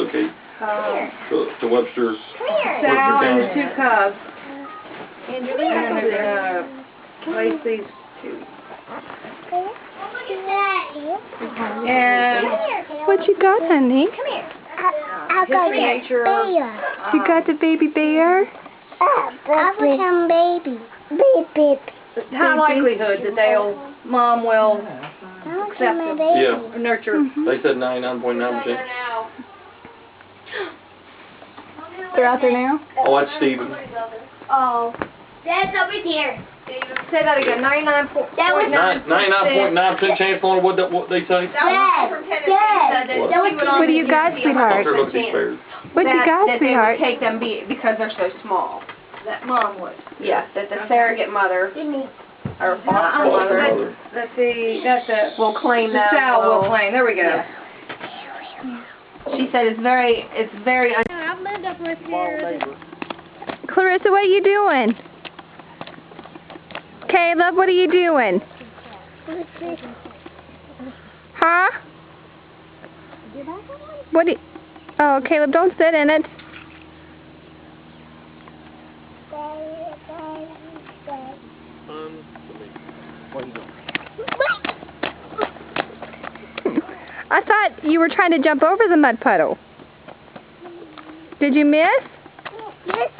relocate to Webster. Sal and the 2 cubs. And And then they're gonna place these 2. And What you got, honey? Come here. I got nature of, You got the baby bear? I want some baby. Baby. high likelihood that mom will I want accept my them, baby. Yeah, nurture. they said 99.9%. They're out there now? Oh, that's Steven. Oh. Dad's over here. Say that again. 99.9% chance on what they say. Dad. What do you got, sweetheart? Look at these bears. What you got, that sweetheart? they would take them because they're so small. That mom would. Yeah, that the surrogate mother or foster mother That's will claim that. Sal will claim. There we go. Yeah. She said it's very I've lived up with here. Clarissa, what are you doing? Caleb, what are you doing? Huh? What do you... Oh, Caleb, don't sit in it. I thought you were trying to jump over the mud puddle. Did you miss? Yes.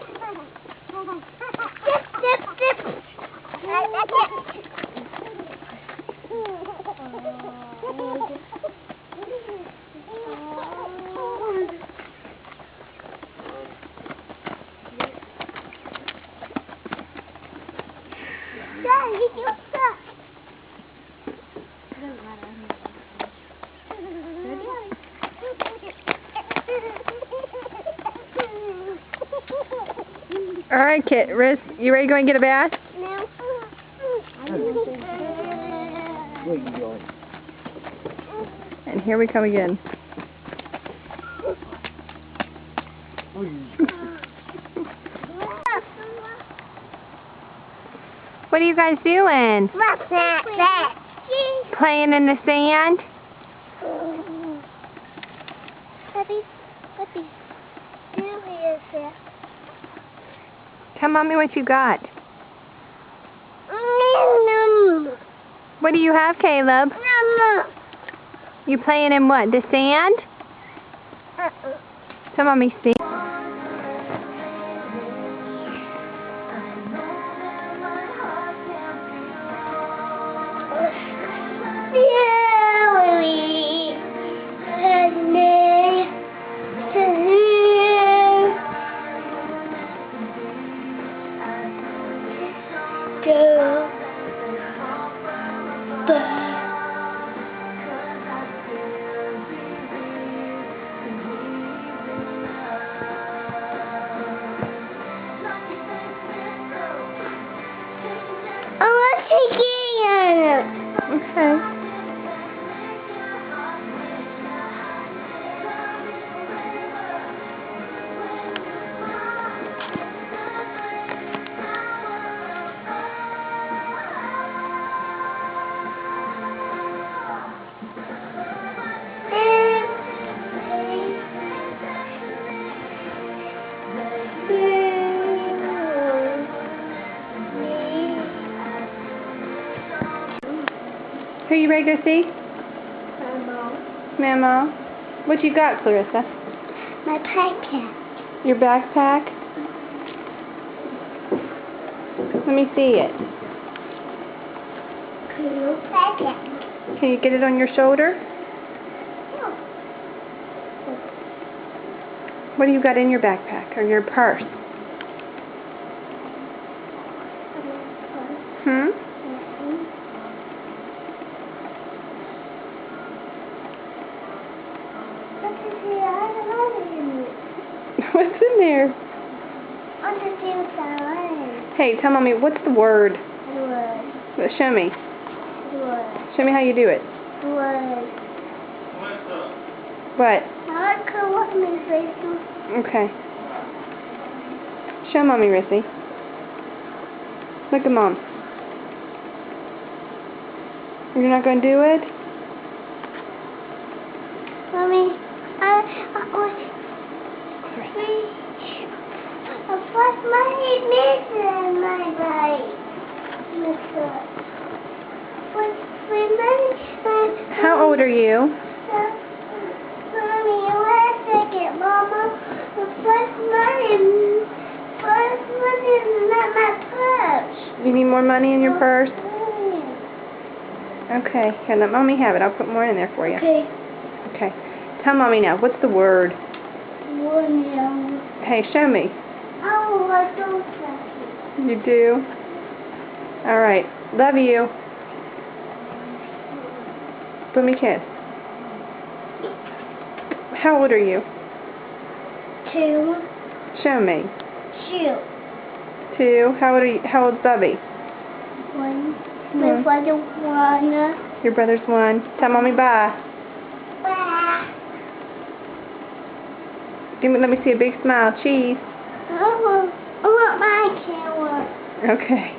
All right, kid. Riz, you ready to go and get a bath? No. And here we come again. What are you guys doing? What's that? Playing in the sand? Puppy. Do here, sir. Tell Mommy what you got. No. What do you have, Caleb? No. You playing in what? The sand? Tell Mommy, see. Okay. Who you ready to see? Mama. What you got, Clarissa? My backpack. Your backpack? Let me see it. Cool backpack. Can you get it on your shoulder? What do you got in your backpack or your purse? Hmm? What's in there? Hey, tell Mommy, what's the word? Show me. Show me how you do it. What? Okay. Show Mommy, Rissy. Look at Mom. You're not going to do it? Mommy, What's money missing, my right? What's money? How old are you? Mommy, wait a second, Mama. What's money? What's money in my purse? You need more money in your purse? Okay, here, let Mommy have it. I'll put more in there for you. Okay. Okay. Tell Mommy now, what's the word? William. Hey, show me. Oh, I don't touch it. You do? Alright. Love you. Give me a kiss. How old are you? 2. Show me. 2. 2. How old's Bubby? 1. My brother 1. Your brother's 1. Tell Mommy bye. Bye. Let me see a big smile. Cheese. I want my camera. Okay.